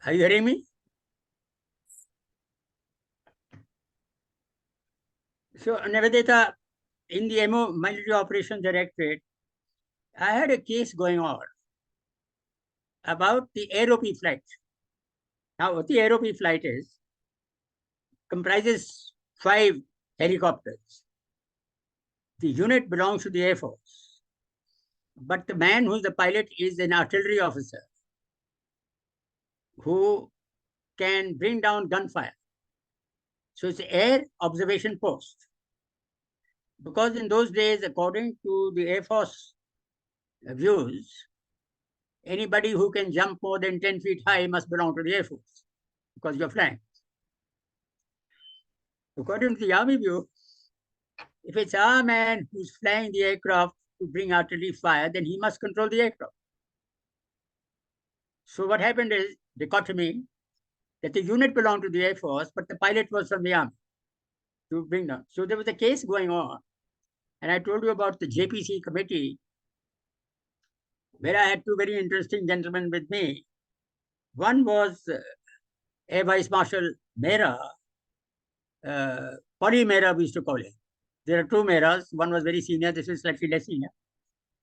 Are you hearing me? So, Nivedita, in the MO Military Operations Directorate, I had a case going on about the AeroP flight. Now, what the AeroP flight is, comprises 5 helicopters. The unit belongs to the Air Force, but the man who's the pilot is an artillery officer who can bring down gunfire. So it's air observation post. Because in those days, according to the Air Force views, anybody who can jump more than 10 feet high must belong to the Air Force because you're flying. According to the Army view, if it's our man who's flying the aircraft to bring artillery fire, then he must control the aircraft. So what happened is dichotomy that the unit belonged to the Air Force, but the pilot was from the Army to bring down. So there was a case going on. And I told you about the JPC committee where I had 2 very interesting gentlemen with me. One was Air Vice Marshal Mehra, Poly Mehra we used to call him. There are 2 Mehras. One was very senior, this is slightly less senior.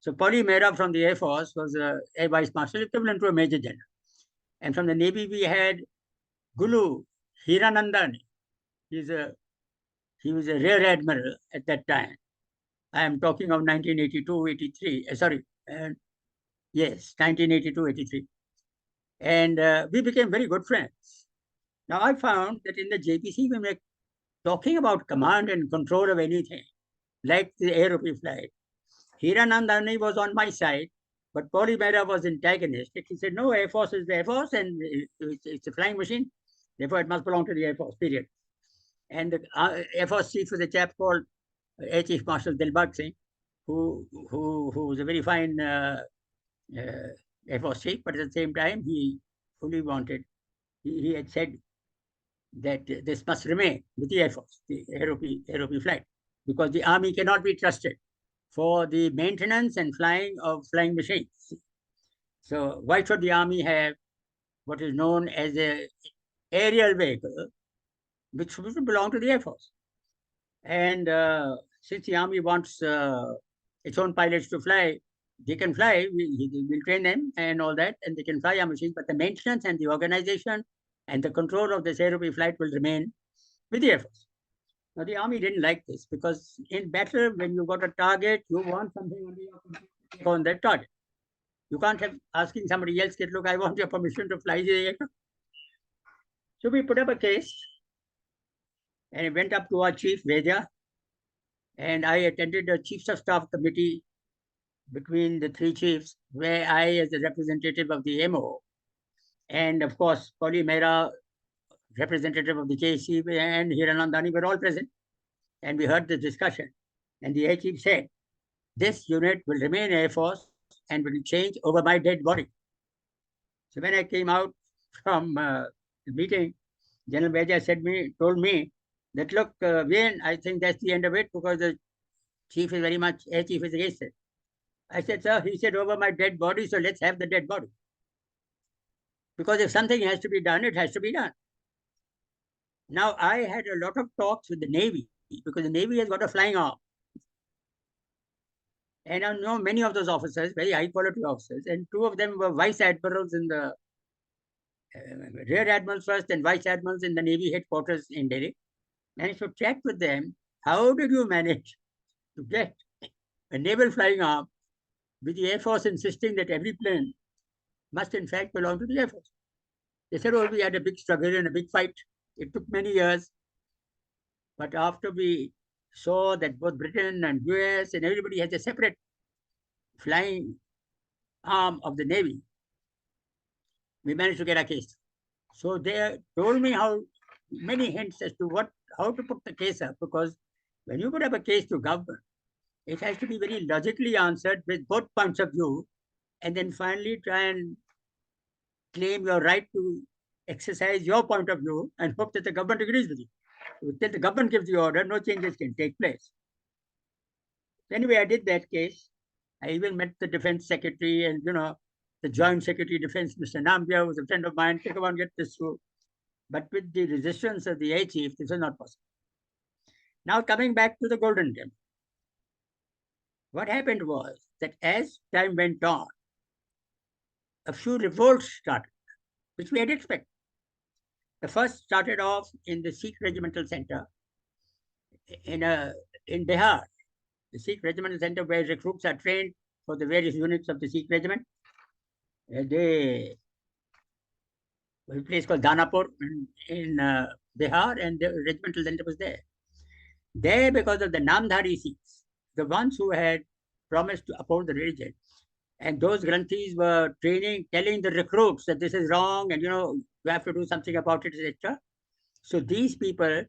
So Poly Mehra from the Air Force was Air Vice Marshal, equivalent to a Major General. And from the Navy, we had Gulu Hiranandani. He was a Rear Admiral at that time. I am talking of 1982, 83. Yes, 1982, 83. And we became very good friends. Now, I found that in the JPC, when we're talking about command and control of anything, like the AeroP flight, Hiranandani was on my side, but Poly Mehra was antagonistic. He said, no, Air Force is the Air Force, and it's a flying machine. Therefore, it must belong to the Air Force, period. And the Air Force chief was a chap called Air Chief Marshal Dilbagh Singh, who was a very fine Air Force chief, but at the same time, he fully wanted, he had said that this must remain with the Air Force, the AeroP flight, because the Army cannot be trusted for the maintenance and flying of flying machines. So why should the Army have what is known as a aerial vehicle, which should belong to the Air Force? And since the Army wants its own pilots to fly, they can fly, we'll train them and all that, and they can fly our machines, but the maintenance and the organization and the control of this AeroP flight will remain with the Air Force. Now, the Army didn't like this because in battle, when you got a target, you want something on that target. You can't have asking somebody else, look, I want your permission to fly the aircraft. So we put up a case and it went up to our chief, Vedya, and I attended a Chiefs of Staff committee between the 3 chiefs, where I, as the representative of the MO, and of course, Poly Mehra, representative of the JC, and Hiranandani were all present. And we heard the discussion. And the Air Chief said, this unit will remain Air Force and will change over my dead body. So when I came out from the meeting, General Veja told me that, look, Wayne, I think that's the end of it because the chief is very much, Air Chief is against it. I said, sir, he said, over my dead body, so let's have the dead body. Because if something has to be done, it has to be done. Now, I had a lot of talks with the Navy because the Navy has got a flying arm. And I know many of those officers, very high quality officers, and 2 of them were vice admirals in the rear admirals first and vice admirals in the Navy headquarters in Delhi. And I should check with them, how did you manage to get a naval flying arm with the Air Force insisting that every plane must in fact belong to the Air Force? They said, oh, we had a big struggle and a big fight. It took many years. But after we saw that both Britain and US and everybody has a separate flying arm of the Navy, we managed to get a case. So they told me how many hints as to how to put the case up, because when you put up a case to government, it has to be very logically answered with both points of view, and then finally try and claim your right to exercise your point of view and hope that the government agrees with you. Until the government gives the order, no changes can take place. Anyway, I did that case. I even met the defense secretary and, The Joint Secretary of Defense, Mr. Nambia, was a friend of mine. Come on, get this through. But with the resistance of the Air Chief, this was not possible. Now, coming back to the Golden Temple, what happened was that as time went on, a few revolts started, which we had expected. The first started off in the Sikh Regimental Center in Bihar, the Sikh Regimental Center where recruits are trained for the various units of the Sikh regiment. They a place called Danapur in Bihar, and the regimental center was there. There, because of the Namdhari Sikhs, the ones who had promised to uphold the religion, and those granthis were training, telling the recruits that this is wrong, and you have to do something about it, etc. So these people,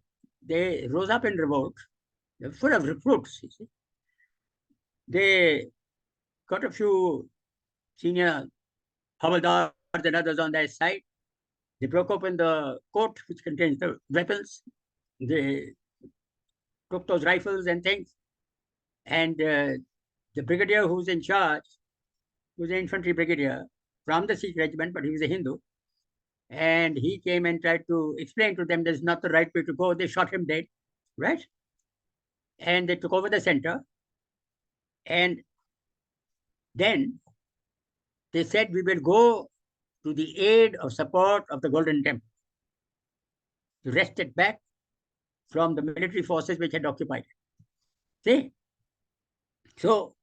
they rose up in revolt. They're full of recruits. You see. They got a few senior havaldars and others on their side. They broke open the coat which contains the weapons. They took those rifles and things. And the brigadier who's in charge, who's an infantry brigadier from the Sikh regiment, but he was a Hindu. And he came and tried to explain to them this is not the right way to go. They shot him dead, right? And they took over the center. And then they said, we will go to the aid or support of the Golden Temple to wrest it back from the military forces which had occupied it. See? So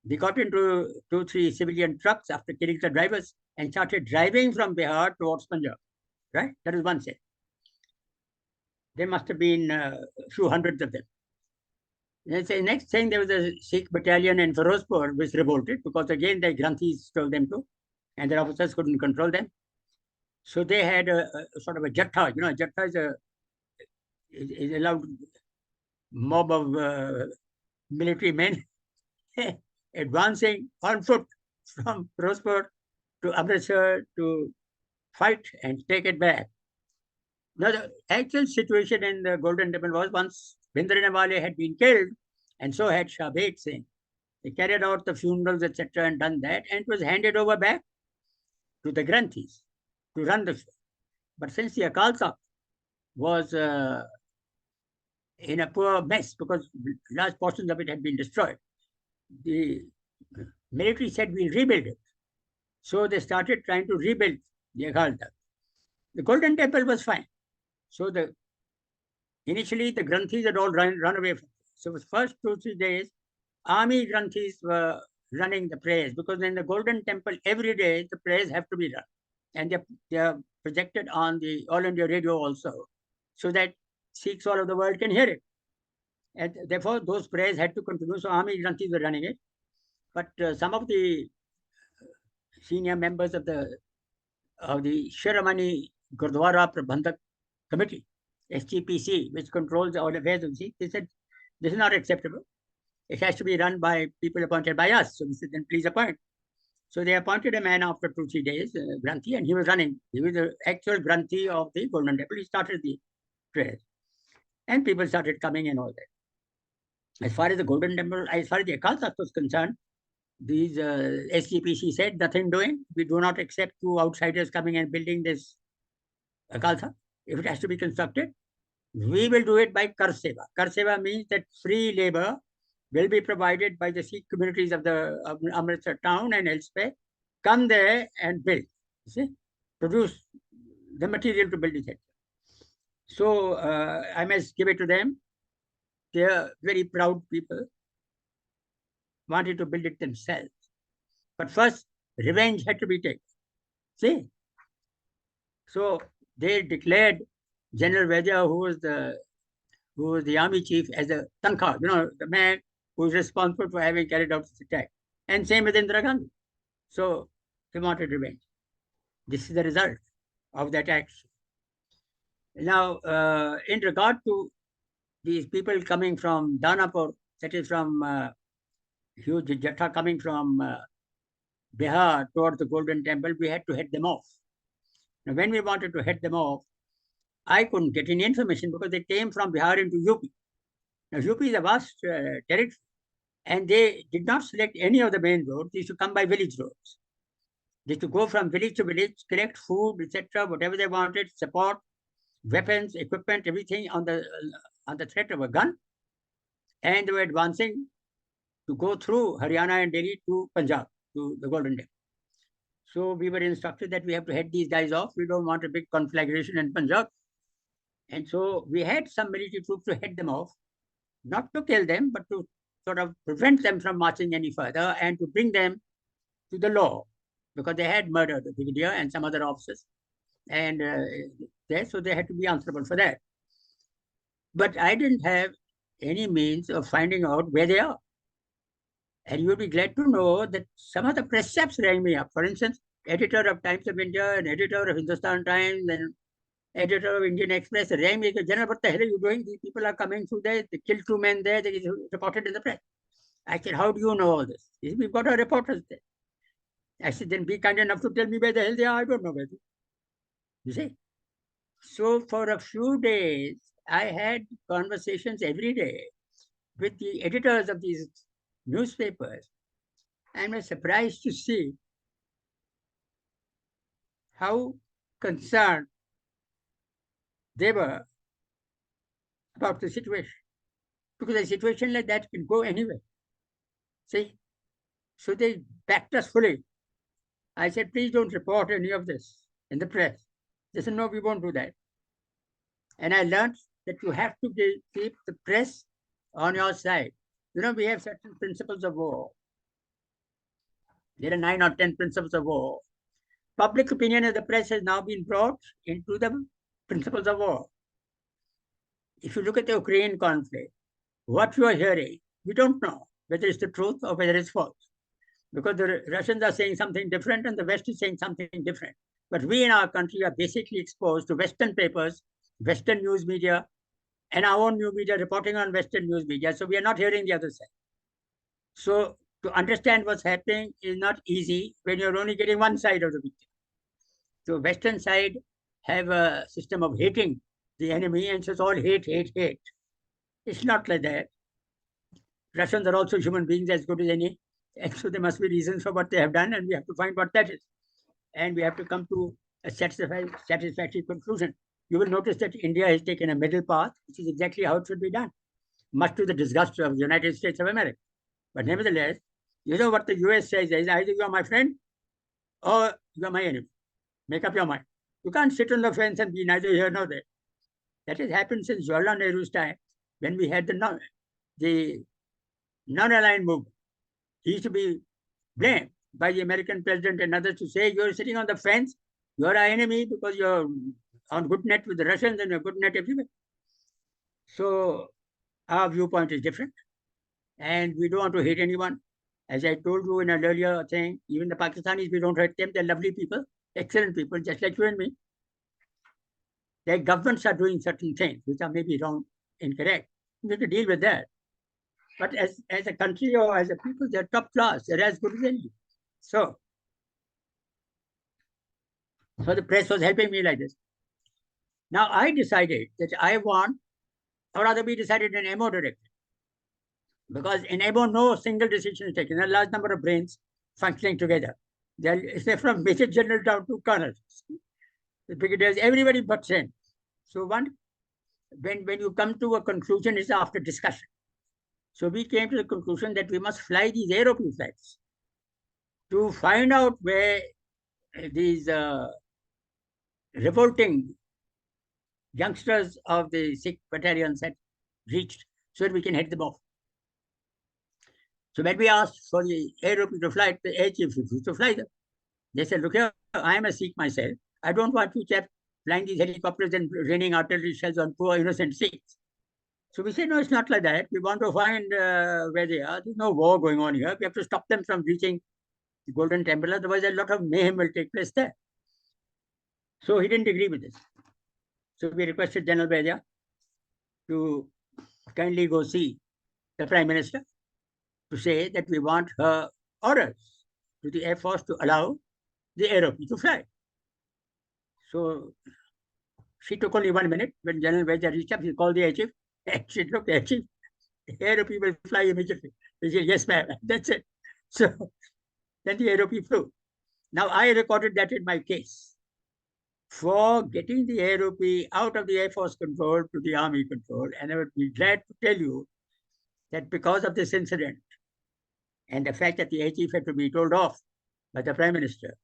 they got into 2-3 civilian trucks after killing the drivers and started driving from Bihar towards Punjab, right? That is one set. There must have been a few hundreds of them. The next thing, there was a Sikh battalion in Firozpur which revolted because again the Granthis told them to, and their officers couldn't control them. So they had a sort of a Jattha. Jattha is a loud mob of military men advancing on foot from Firozpur to Amritsar to fight and take it back. Now, the actual situation in the Golden Temple was once Bhindranwale had been killed, and so had Shah Beg Singh. They carried out the funerals, etc., and done that, and it was handed over back to the Granthis to run the show. But since the Akal Takht was in a poor mess because large portions of it had been destroyed, the military said, we'll rebuild it. So they started trying to rebuild the Akal Takht. The Golden Temple was fine. So initially the Granthis had all run away from it. So the first 2-3 days, army Granthis were running the prayers because in the Golden Temple every day the prayers have to be run. And they are projected on the All India Radio also, so that Sikhs all over the world can hear it. And therefore those prayers had to continue. So army Granthis were running it. But some of the senior members of the Shiromani Gurdwara Prabandhak Committee, SGPC, which controls all affairs of Sikh, they said, this is not acceptable. It has to be run by people appointed by us. So we said, then please appoint. So they appointed a man after 2-3 days, Granthi, and he was running. He was the actual Granthi of the Golden Temple. He started the prayers. And people started coming and all that. As far as the Golden Temple, as far as the Akal Takht was concerned, these SGPC said, nothing doing. We do not accept 2 outsiders coming and building this Akal Takht. If it has to be constructed, we will do it by Kar Seva. Kar Seva means that free labor will be provided by the Sikh communities of the Amritsar town and elsewhere. Come there and build. See? Produce the material to build it. So I must give it to them. They are very proud people, wanted to build it themselves. But first, revenge had to be taken. See? So they declared General Vaidya, who was the army chief, as a Tankha, the man who is responsible for having carried out this attack. And same with Indira Gandhi. So they wanted revenge. This is the result of that action. Now, in regard to these people coming from Danapur, that is from huge Jattha coming from Bihar towards the Golden Temple, we had to head them off. Now, when we wanted to head them off, I couldn't get any information because they came from Bihar into UP. Now, UP is a vast territory, and they did not select any of the main roads. They used to come by village roads. They to go from village to village, collect food, etc., whatever they wanted, support, weapons, equipment, everything on the threat of a gun, and they were advancing to go through Haryana and Delhi to Punjab, to the Golden Temple. So we were instructed that we have to head these guys off. We don't want a big conflagration in Punjab. And so we had some military troops to head them off, not to kill them, but to sort of prevent them from marching any further and to bring them to the law, because they had murdered the brigadier and some other officers. And so they had to be answerable for that. But I didn't have any means of finding out where they are. And you will be glad to know that some of the press chaps rang me up. For instance, editor of Times of India and editor of Hindustan Times and editor of Indian Express rang me. General, what the hell are you doing? These people are coming through there. They killed 2 men there. They reported in the press. I said, how do you know all this? He said, we've got our reporters there. I said, then be kind enough to tell me where the hell they are. I don't know where they are. You see? So for a few days, I had conversations every day with the editors of these newspapers. And I was surprised to see how concerned they were about the situation. Because a situation like that can go anywhere. See? So they backed us fully. I said, please don't report any of this in the press. They said, no, we won't do that. And I learned that you have to keep the press on your side. You know, we have certain principles of war. There are 9 or 10 principles of war. Public opinion of the press has now been brought into the principles of war. If you look at the Ukraine conflict, what you are hearing, we don't know whether it's the truth or whether it's false. Because the Russians are saying something different and the West is saying something different. But we in our country are basically exposed to Western papers, Western news media, and our own new media reporting on Western news media. So we are not hearing the other side. So to understand what's happening is not easy when you're only getting one side of the picture. So Western side have a system of hating the enemy, and so it's all hate, hate, hate. It's not like that. Russians are also human beings as good as any. And so there must be reasons for what they have done, and we have to find what that is. And we have to come to a satisfactory conclusion. You will notice that India has taken a middle path, which is exactly how it should be done, much to the disgust of the United States of America. But nevertheless, you know what the US says is either you are my friend or you are my enemy. Make up your mind. You can't sit on the fence and be neither here nor there. That has happened since Jawaharlal Nehru's time, when we had the non-aligned movement. He used to be blamed by the American president and others to say, you're sitting on the fence, you're our enemy because you're on good net with the Russians and you're good net everywhere. So our viewpoint is different, and we don't want to hate anyone. As I told you in an earlier thing, even the Pakistanis, we don't hate them. They're lovely people, excellent people, just like you and me. Their governments are doing certain things which are maybe wrong, incorrect. We have to deal with that. But as a country or as a people, they're top class. They're as good as any. So the press was helping me like this. Now I decided that I want, or rather we decided an MO director. Because in MO, no single decision is taken. There are a large number of brains functioning together. They're from Major General down to Colonel. The brigadiers, everybody butts in. So when you come to a conclusion, it's after discussion. So we came to the conclusion that we must fly these aeroplane flights to find out where these revolting youngsters of the Sikh battalions had reached, so that we can head them off. So when we asked for the aeroplane to fly, the air chief refused to fly them. They said, look here, I am a Sikh myself. I don't want you chaps flying these helicopters and raining artillery shells on poor innocent Sikhs. So we said, no, it's not like that. We want to find where they are. There's no war going on here. We have to stop them from reaching the Golden Temple. Otherwise, a lot of mayhem will take place there. So he didn't agree with this. So we requested General Vaidya to kindly go see the Prime Minister to say that we want her orders to the Air Force to allow the aeroplane to fly. So she took only 1 minute. When General Vaidya reached up, he called the air chief. And she said, look, air chief, the aeroplane will fly immediately. He said, yes, ma'am. That's it. So then the aeroplane flew. Now, I recorded that in my case for getting the AROP out of the Air Force control to the Army control. And I would be glad to tell you that because of this incident and the fact that the air chief had to be told off by the Prime Minister,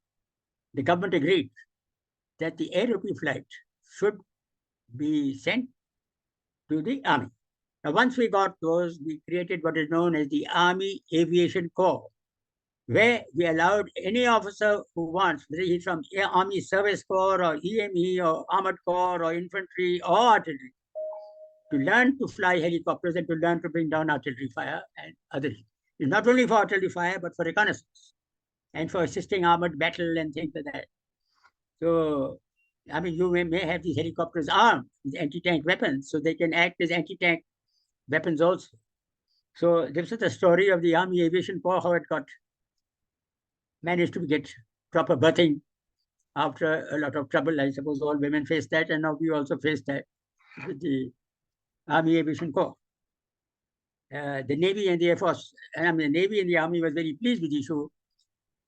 the government agreed that the AROP flight should be sent to the Army. Now, once we got those, we created what is known as the Army Aviation Corps, where we allowed any officer who wants, whether he's from Army Service Corps or EME or Armored Corps or Infantry or Artillery, to learn to fly helicopters and to learn to bring down artillery fire and others. Not only for artillery fire, but for reconnaissance and for assisting armored battle and things like that. So, I mean, you may have these helicopters armed with anti-tank weapons, so they can act as anti-tank weapons also. So this is the story of the Army Aviation Corps, how it got managed to get proper berthing after a lot of trouble. I suppose all women face that, and now we also face that with the Army Aviation Corps. The Navy and the Air Force, I mean, the Navy and the Army was very pleased with the issue.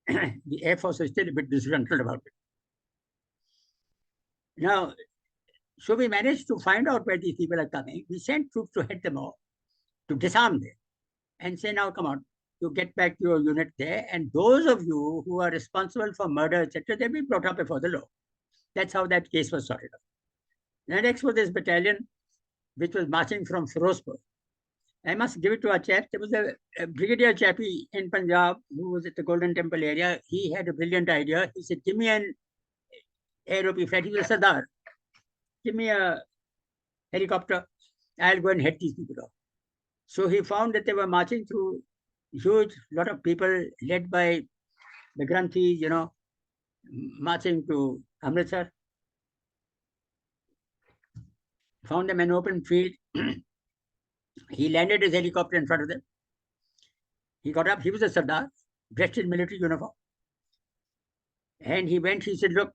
The Air Force was still a bit disgruntled about it. Now, so we managed to find out where these people are coming. We sent troops to head them off, to disarm them, and say, now come on, you get back to your unit there, and those of you who are responsible for murder, etc., they'll be brought up before the law. That's how that case was sorted out. The next was this battalion, which was marching from Firozpur. I must give it to our chap. There was a brigadier chappie in Punjab who was at the Golden Temple area. He had a brilliant idea. He said, give me an aeroplane flight. He was a Sardar. Give me a helicopter. I'll go and head these people off. So he found that they were marching through huge lot of people led by the Granthis, marching to Amritsar. Found them in open field. He landed his helicopter in front of them. He got up. He was a Sardar, dressed in military uniform. And he went, he said, look,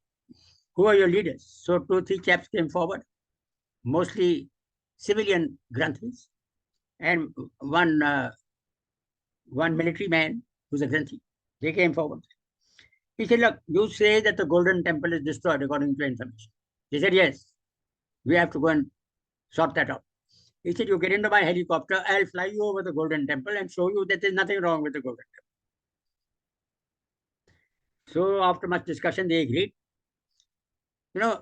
who are your leaders? So 2 or 3 chaps came forward, mostly civilian Granthis, and one military man who's a Granthi. They came forward. He said, look, you say that the Golden Temple is destroyed according to information. They said, yes, we have to go and sort that out. He said, you get into my helicopter, I'll fly you over the Golden Temple and show you that there's nothing wrong with the Golden Temple. So after much discussion, they agreed.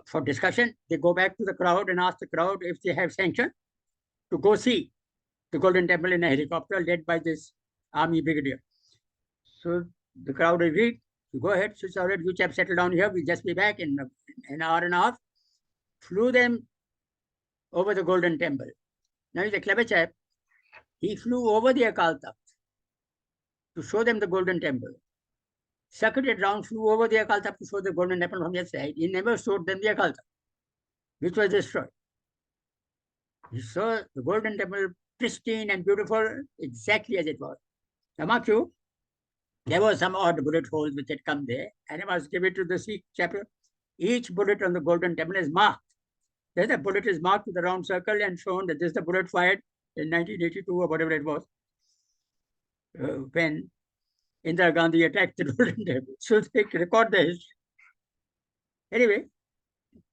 For discussion, they go back to the crowd and ask the crowd if they have sanction to go see the Golden Temple in a helicopter led by this army brigadier. So the crowd agreed. You go ahead, switch out, you chaps settle down here. We'll just be back in an hour and a half. Flew them over the Golden Temple. Now he's a clever chap. He flew over the Akal Takht to show them the Golden Temple. Circuited round, flew over the Akal Takht to show the Golden Temple from the side. He never showed them the Akal Takht, which was destroyed. He saw the Golden Temple pristine and beautiful, exactly as it was. Now, mark you, there were some odd bullet holes which had come there, and I must give it to the Sikh chapter. Each bullet on the Golden Temple is marked. The bullet is marked with a round circle and shown that this is the bullet fired in 1982 or whatever it was, when Indira Gandhi attacked the Golden Temple. So they record the history. Anyway,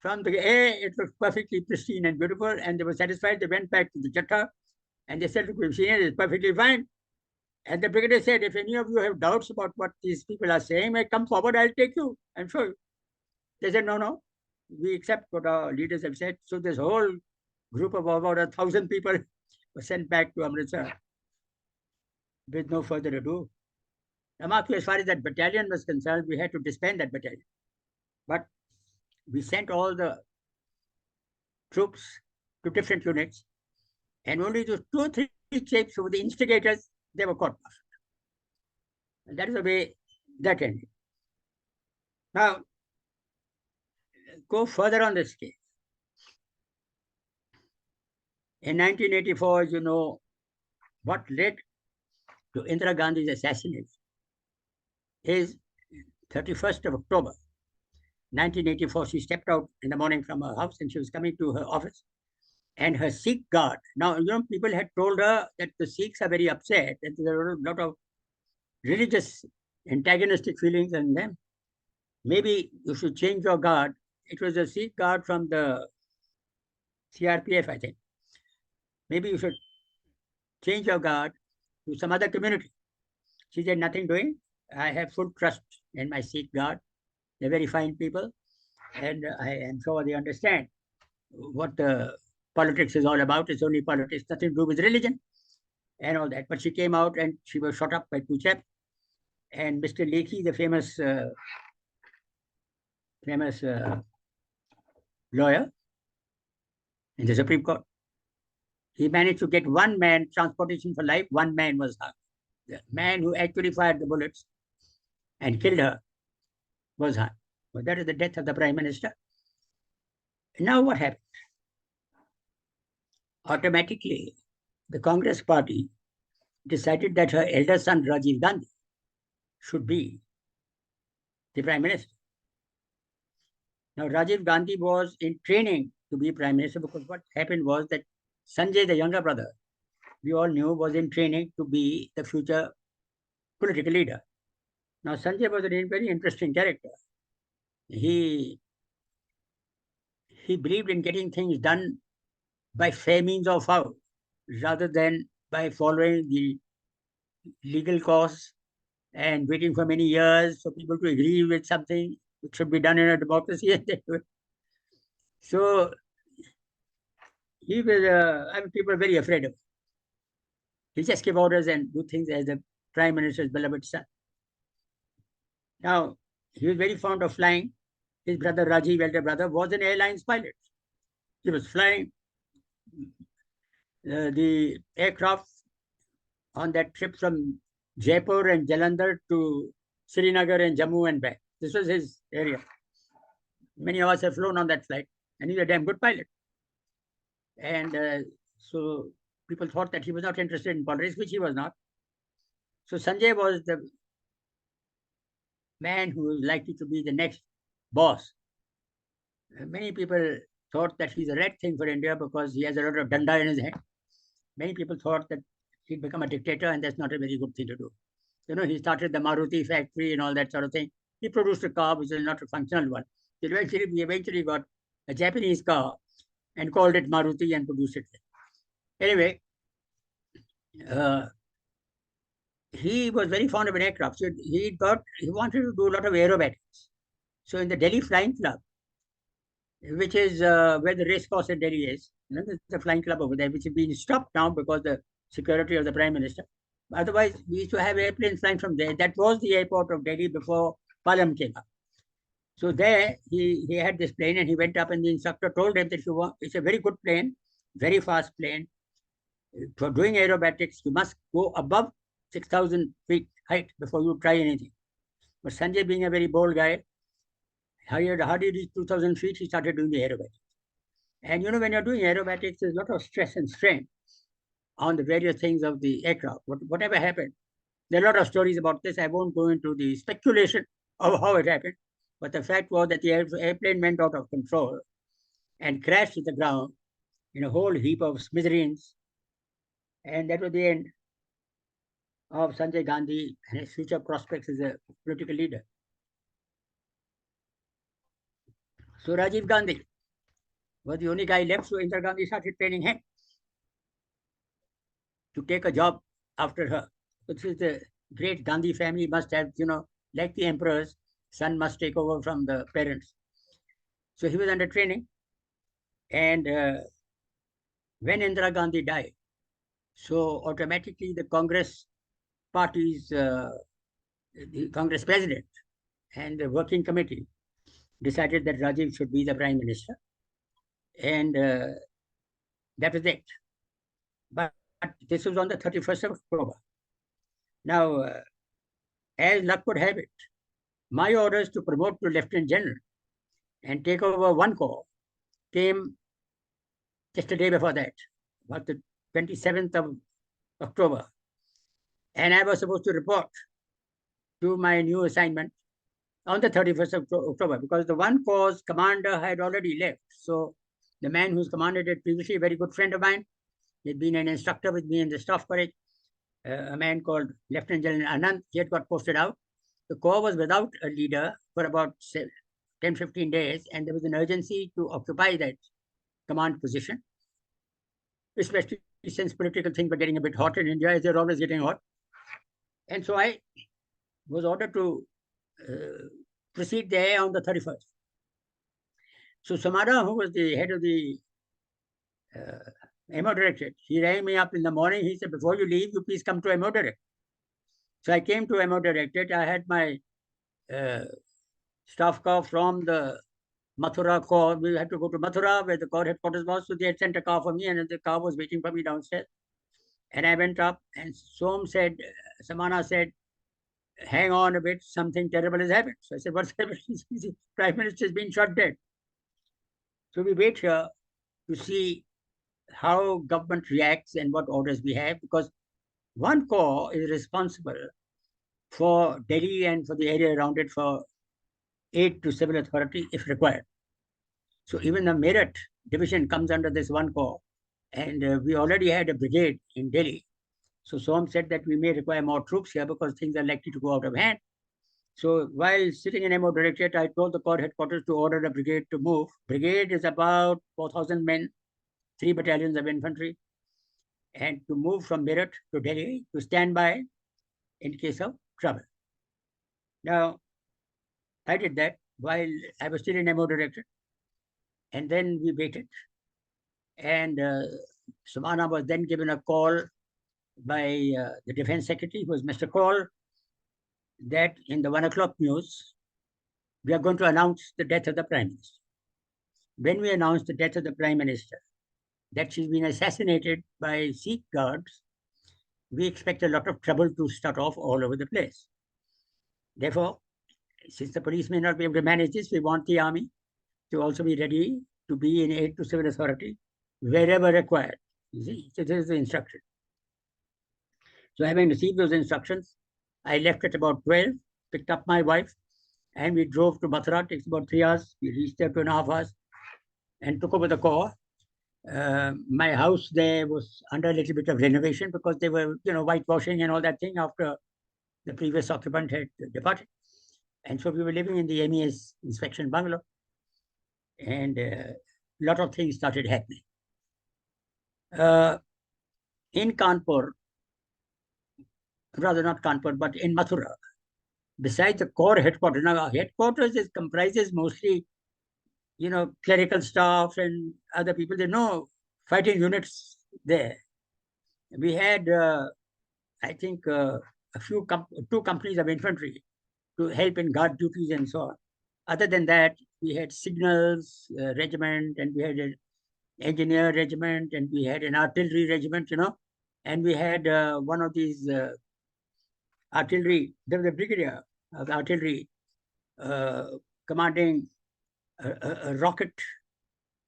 from the air, it was perfectly pristine and beautiful, and they were satisfied. They went back to the Jatta, and they said, look, we've seen it, it's perfectly fine. And the brigadier said, if any of you have doubts about what these people are saying, may come forward, I'll take you and show you. They said, no, we accept what our leaders have said. So this whole group of about 1,000 people were sent back to Amritsar with no further ado. Now, as far as that battalion was concerned, we had to disband that battalion. But we sent all the troops to different units, and only those 2 or 3 chaps who were the instigators, they were caught. And that is the way that ended. Now, go further on this case. In 1984, you know, what led to Indira Gandhi's assassination is 31st of October, 1984. She stepped out in the morning from her house and she was coming to her office. And her Sikh guard, now, people had told her that the Sikhs are very upset, that there are a lot of religious antagonistic feelings in them. maybe you should change your guard. It was a Sikh guard from the CRPF, I think. Maybe you should change your guard to some other community. She said, nothing doing. I have full trust in my Sikh guard. They're very fine people, and I am sure they understand what politics is all about. It's only politics, nothing to do with religion and all that. But she came out and she was shot up by two chaps. And Mr. Lekhi, the famous lawyer in the Supreme Court, he managed to get one man transportation for life. One man was hung. The man who actually fired the bullets and killed her was hung. Well, that is the death of the Prime Minister. Now what happened? Automatically, the Congress party decided that her elder son, Rajiv Gandhi, should be the Prime Minister. Now, Rajiv Gandhi was in training to be Prime Minister because what happened was that Sanjay, the younger brother, we all knew was in training to be the future political leader. Now, Sanjay was a very interesting character. He believed in getting things done by fair means or foul, rather than by following the legal course and waiting for many years for people to agree with something which should be done in a democracy. So he was, people were very afraid of him. He just gave orders and do things as the Prime Minister's beloved son. Now, he was very fond of flying. His brother Rajiv, elder brother, was an airlines pilot. He was flying the aircraft on that trip from Jaipur and Jalandhar to Srinagar and Jammu and back. This was his area. Many of us have flown on that flight, and he's a damn good pilot. And so people thought that he was not interested in politics, which he was not. So Sanjay was the man who was likely to be the next boss. Many people thought that he's the right thing for India because he has a lot of danda in his hand. Many people thought that he'd become a dictator, and that's not a very good thing to do. He started the Maruti factory and all that sort of thing. He produced a car which is not a functional one. We eventually got a Japanese car and called it Maruti and produced it. Anyway, he was very fond of an aircraft. So he wanted to do a lot of aerobatics. So in the Delhi Flying Club, which is where the race course in Delhi is, there's a flying club over there, which has been stopped now because the security of the Prime Minister. Otherwise, we used to have airplanes flying from there. That was the airport of Delhi before Palam came up. So there, he had this plane, and he went up, and the instructor told him that it's a very good plane, very fast plane. For doing aerobatics, you must go above 6,000 feet height before you try anything. But Sanjay, being a very bold guy, how did he reach 2,000 feet? He started doing the aerobatics. And when you're doing aerobatics, there's a lot of stress and strain on the various things of the aircraft. Whatever happened, there are a lot of stories about this. I won't go into the speculation of how it happened. But the fact was that the airplane went out of control and crashed to the ground in a whole heap of smithereens. And that was the end of Sanjay Gandhi and his future prospects as a political leader. So Rajiv Gandhi was the only guy left, so Indira Gandhi started training him to take a job after her. This is the great Gandhi family must have, like the emperors, son must take over from the parents. So he was under training. And when Indira Gandhi died, so automatically the Congress party's, the Congress president and the working committee decided that Rajiv should be the Prime Minister. And that was it. But this was on the 31st of October. Now, as luck would have it, my orders to promote to Lieutenant General and take over one corps came just a day before that, about the 27th of October. And I was supposed to report to my new assignment on the 31st of October because the one corps commander had already left. So the man who's commanded it previously, a very good friend of mine, he had been an instructor with me in the Staff College, a man called Lieutenant General Anand, he had got posted out. The corps was without a leader for about 10, 15 days, and there was an urgency to occupy that command position, especially since political things were getting a bit hot in India, as they're always getting hot. And so I was ordered to proceed there on the 31st. So Samara, who was the head of the MO Directorate, he rang me up in the morning. He said, before you leave, you please come to MO Directorate. So I came to MO Directorate. I had my staff car from the Mathura Corps. We had to go to Mathura, where the Corps headquarters was. So they had sent a car for me, and the car was waiting for me downstairs. And I went up, and Samana said, hang on a bit, something terrible has happened. So I said, what's happened? The Prime Minister has been shot dead. So we wait here to see how government reacts and what orders we have, because one corps is responsible for Delhi and for the area around it for aid to civil authority if required. So even the Meerut division comes under this one corps, and we already had a brigade in Delhi. So Som said that we may require more troops here because things are likely to go out of hand. So while sitting in MO Directorate, I told the Corps headquarters to order the brigade to move. Brigade is about 4,000 men, 3 battalions of infantry, and to move from Meerut to Delhi to stand by in case of trouble. Now, I did that while I was still in MO Directorate, and then we waited. And Sumana was then given a call by the Defense Secretary, who was Mr. Call, that in the 1 o'clock news, we are going to announce the death of the Prime Minister. When we announced the death of the Prime Minister, that she's been assassinated by Sikh guards, we expect a lot of trouble to start off all over the place. Therefore, since the police may not be able to manage this, we want the army to also be ready to be in aid to civil authority wherever required. You see, so this is the instruction. So having received those instructions, I left at about 12, picked up my wife, and we drove to Mathura. It takes about 3 hours. We reached there 2.5 hours and took over the corps. My house there was under a little bit of renovation because they were, whitewashing and all that thing after the previous occupant had departed. And so we were living in the MES inspection bungalow, and a lot of things started happening. In Kanpur, rather not Kanpur, but in Mathura, besides the corps headquarters, now our headquarters comprises mostly, clerical staff and other people. There are no fighting units there. We had, I think, two companies of infantry to help in guard duties and so on. Other than that, we had signals regiment, and we had an engineer regiment, and we had an artillery regiment, and we had one of these artillery. There was a brigadier of artillery commanding a rocket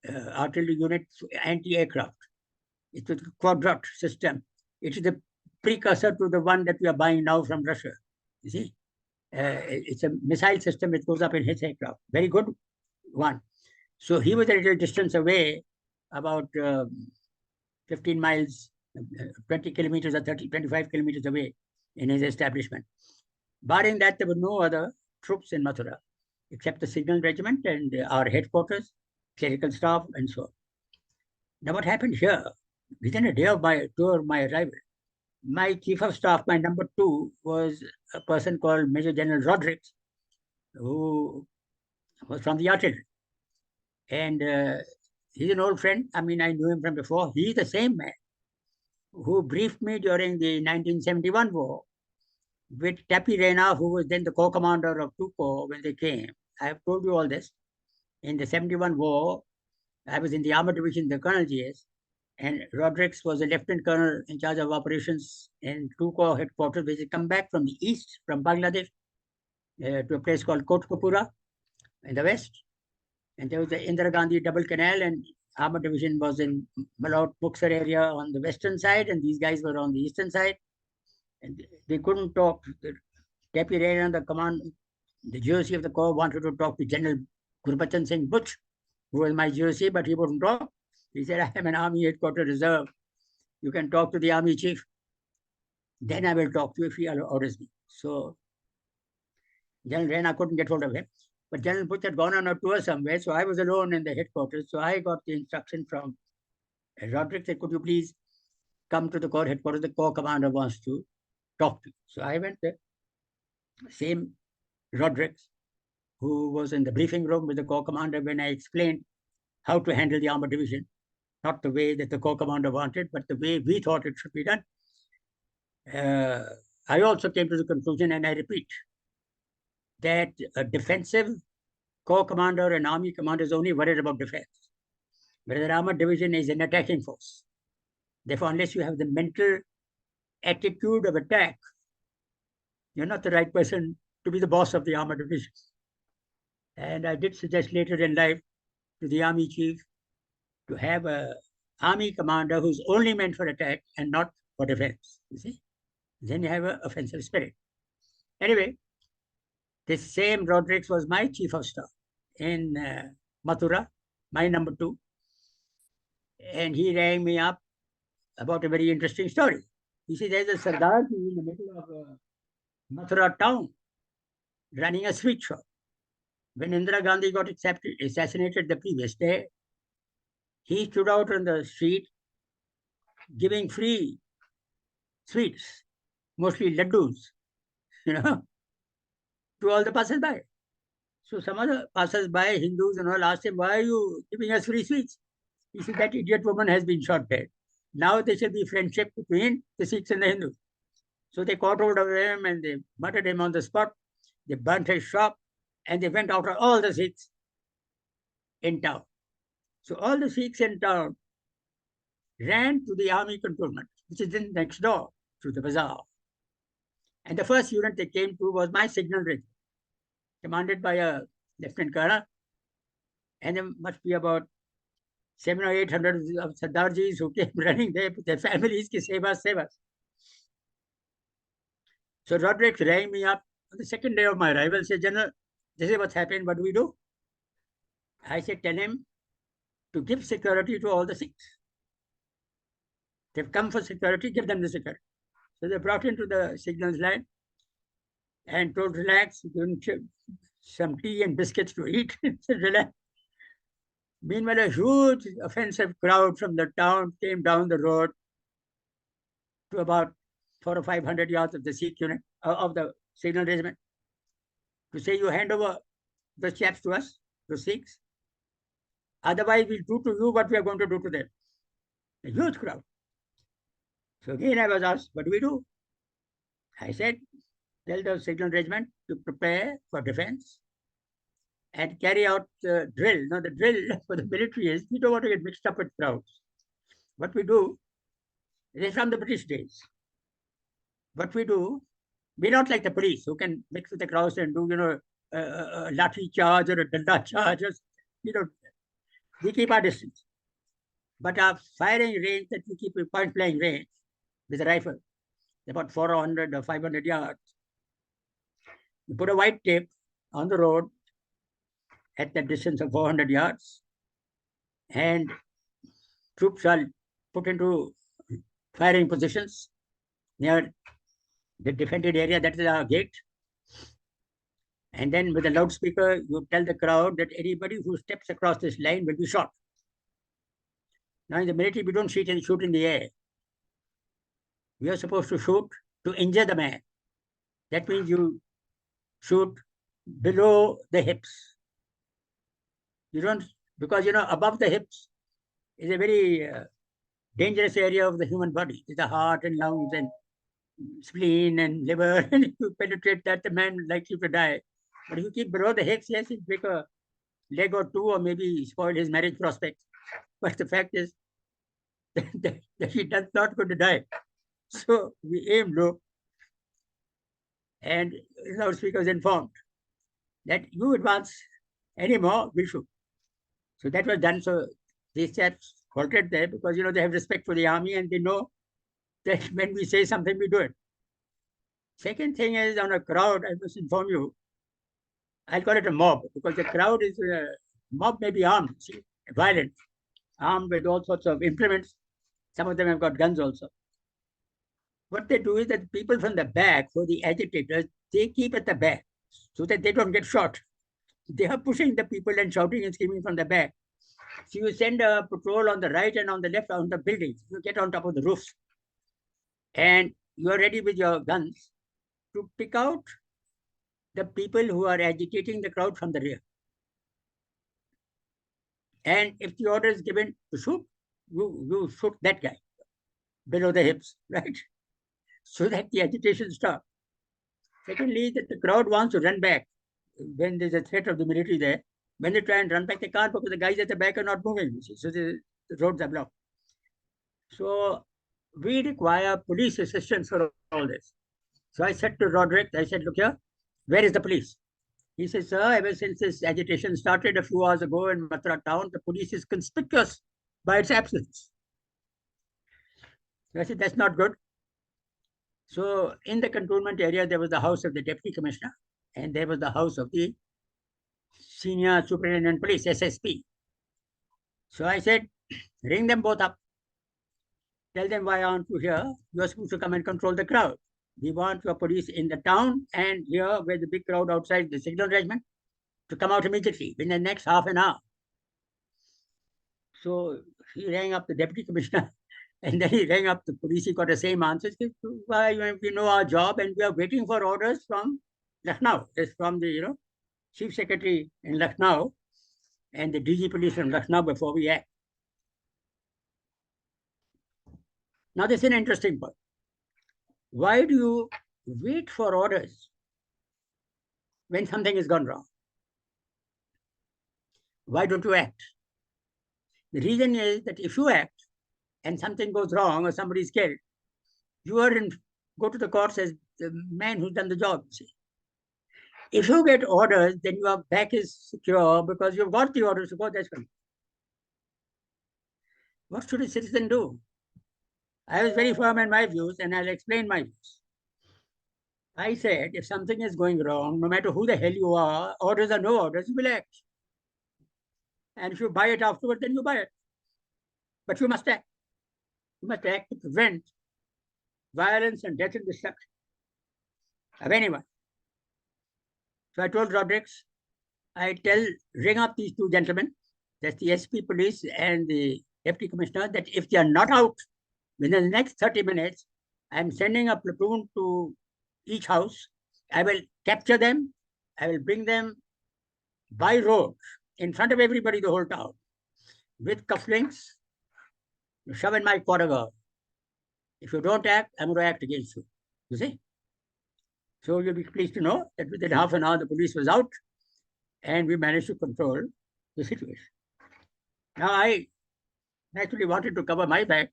artillery unit anti-aircraft. It was a quadrat system. It is the precursor to the one that we are buying now from Russia. You see, it's a missile system which goes up in his aircraft. Very good one. So he was a little distance away, about 15 miles, 20 kilometers or 25 kilometers away in his establishment. Barring that, there were no other troops in Mathura except the signal regiment and our headquarters, clerical staff, and so on. Now, what happened here, within a day of my arrival, my chief of staff, my number 2, was a person called Major General Rodrigues, who was from the artillery. And he's an old friend. I mean, I knew him from before. He's the same man who briefed me during the 1971 war with Tapi Rena, who was then the corps commander of 2 corps when they came. I have told you all this. In the 71 war, I was in the armor division, the Colonel GS, and Rodrigues was a lieutenant colonel in charge of operations in 2 corps headquarters, which had come back from the east, from Bangladesh, to a place called Kotkapura in the west. And there was the Indira Gandhi double canal, and armor division was in Malaut Buxar area on the western side, and these guys were on the eastern side. And they couldn't talk. The Deputy Rana, the command, the GOC of the corps, wanted to talk to General Gurbachan Singh Butch, who was my GOC, but he wouldn't talk. He said, I am an army headquarters reserve. You can talk to the army chief. Then I will talk to you if he orders me. So General Rain, I couldn't get hold of him. But General Bush had gone on a tour somewhere, so I was alone in the headquarters. So I got the instruction from Roderick that could you please come to the Corps headquarters? The Corps commander wants to talk to you. So I went there. Same Roderick, who was in the briefing room with the Corps commander when I explained how to handle the armored division, not the way that the Corps commander wanted, but the way we thought it should be done. I also came to the conclusion, and I repeat, that a defensive Corps commander and army commander is only worried about defense, whereas an armored division is an attacking force. Therefore, unless you have the mental attitude of attack, you're not the right person to be the boss of the armored division. And I did suggest later in life to the army chief to have a army commander who's only meant for attack and not for defense. You see, then you have an offensive spirit. Anyway, this same Rodriguez was my chief of staff in Mathura, my number 2, and he rang me up about a very interesting story. You see, there's a Sardar in the middle of Mathura town running a sweet shop. When Indira Gandhi got assassinated the previous day, he stood out on the street giving free sweets, mostly laddus, to all the passers-by. So some other passers-by, Hindus and all, asked him, why are you giving us free sweets? He said, that idiot woman has been shot dead. Now there shall be friendship between the Sikhs and the Hindus. So they caught hold of him and they murdered him on the spot. They burnt his shop and they went after all the Sikhs in town. So all the Sikhs in town ran to the army cantonment, which is in next door to the bazaar. And the first unit they came to was my signal regiment, commanded by a lieutenant colonel. And there must be about 700 or 800 of Sardarjis who came running there with their families, ki sevas. So Roderick rang me up on the second day of my arrival, said, General, this is what's happened, what do we do? I said, tell him to give security to all the Sikhs. They've come for security, give them the security. So they brought into the signals line and told, relax, some tea and biscuits to eat. Said, relax. Meanwhile, a huge offensive crowd from the town came down the road to about 400 or 500 yards of the Sikh unit, of the signal regiment, to say, you hand over the chaps to us, the Sikhs. Otherwise, we'll do to you what we are going to do to them. A huge crowd. So again, I was asked, what do we do? I said, tell the signal regiment to prepare for defense and carry out the drill. Now, the drill for the military is, we don't want to get mixed up with crowds. What we do, it is from the British days. What we do, we're not like the police who can mix with the crowds and do, a lathi charge or a danda charge. We keep our distance. But our firing range that we keep a point blank range with a rifle, about 400 or 500 yards. You put a white tape on the road at the distance of 400 yards, and troops are put into firing positions near the defended area, that is our gate. And then with a loudspeaker, you tell the crowd that anybody who steps across this line will be shot. Now in the military, we don't shoot in the air. We are supposed to shoot to injure the man. That means you shoot below the hips. You don't, because above the hips is a very dangerous area of the human body. It's the heart and lungs and spleen and liver. And if you penetrate that, the man likely to die. But if you keep below the hips, yes, he'll break a leg or two or maybe spoil his marriage prospects. But the fact is that he does not going to die. So we aim low, and loudspeaker is informed that you advance anymore, we'll shoot. So that was done. So these chaps halted there because they have respect for the army and they know that when we say something, we do it. Second thing is, on a crowd, I must inform you, I'll call it a mob, because the crowd is mob may be armed, see, violent, armed with all sorts of implements. Some of them have got guns also. What they do is that people from the back, for the agitators, they keep at the back. so that they don't get shot. They are pushing the people and shouting and screaming from the back. So you send a patrol on the right and on the left on the buildings. You get on top of the roofs, and you are ready with your guns to pick out the people who are agitating the crowd from the rear. And if the order is given to shoot, you shoot that guy below the hips, right? So that the agitation stops. Secondly, that the crowd wants to run back when there's a threat of the military there. When they try and run back, they can't because the guys at the back are not moving. So the roads are blocked. So we require police assistance for all this. So I said to Roderick, I said, look here, where is the police? He says, sir, ever since this agitation started a few hours ago in Mathura town, the police is conspicuous by its absence. So I said, that's not good. So in the cantonment area, there was the house of the deputy commissioner, and there was the house of the senior superintendent police, SSP. So I said, ring them both up. Tell them, why aren't you here? You're supposed to come and control the crowd. We want your police in the town and here where the big crowd outside the signal regiment to come out immediately within the next half an hour. So he rang up the deputy commissioner and then he rang up the police. He got the same answer. He said, why, we know our job and we are waiting for orders from Lucknow. It's from the chief secretary in Lucknow and the DG police from Lucknow before we act. Now, this is an interesting point. Why do you wait for orders when something has gone wrong? Why don't you act? The reason is that if you act and something goes wrong or somebody is killed, you are go to the courts as the man who's done the job. See? If you get orders, then your back is secure because you've got the orders to go. That's fine. What should a citizen do? I was very firm in my views, and I'll explain my views. I said, if something is going wrong, no matter who the hell you are, orders or no orders, you will act. And if you buy it afterward, then you buy it. But you must act. You must act to prevent violence and death and destruction of anyone. So I told Rodericks, ring up these two gentlemen, that's the SP police and the deputy commissioner, that if they are not out within the next 30 minutes, I'm sending a platoon to each house. I will capture them. I will bring them by road in front of everybody, the whole town, with cufflinks, shove in my quarter. If you don't act, I'm going to act against you. You see? So you'll be pleased to know that within half an hour, the police was out and we managed to control the situation. Now, I naturally wanted to cover my back.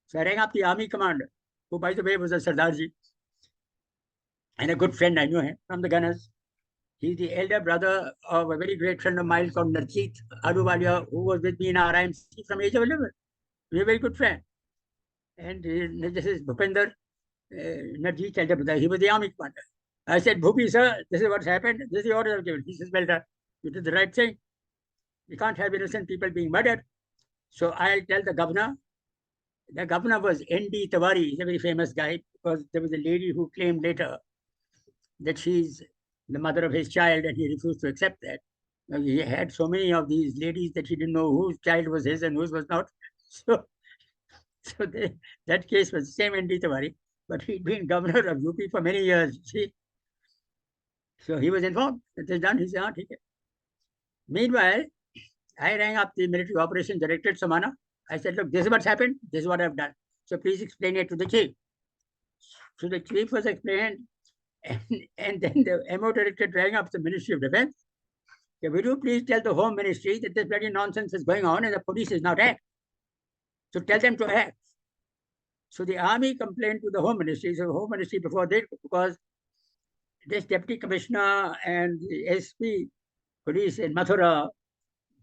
So I rang up the army commander, who, by the way, was a Sardarji and a good friend. I knew him from the gunners. He's the elder brother of a very great friend of mine called Narjeet Aluwalia, who was with me in our IMC from age of 11. We're a very good friend. And this is Bhupinder, Narjeet's elder brother. He was the army commander. I said, Bhupi, sir, this is what's happened. This is the order I've given. He says, well done. You did the right thing. We can't have innocent people being murdered. So I'll tell the governor. The governor was N.D. Tawari. He's a very famous guy because there was a lady who claimed later that she's the mother of his child and he refused to accept that. He had so many of these ladies that he didn't know whose child was his and whose was not. So that case was the same N.D. Tawari, but he'd been governor of UP for many years. See? So he was informed that it's done. He said, okay. Meanwhile, I rang up the military operations directorate, Samana. I said, look, this is what's happened. This is what I've done. So please explain it to the chief. So the chief was explained. And then the MO directorate rang up the Ministry of Defense. Okay, will you please tell the Home Ministry that this bloody nonsense is going on and the police is not act? So tell them to act. So the army complained to the Home Ministry. So the Home Ministry before did, because this deputy commissioner and the SP police in Mathura,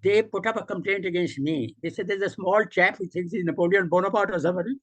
they put up a complaint against me. They said there's a small chap who thinks he's Napoleon Bonaparte or somebody.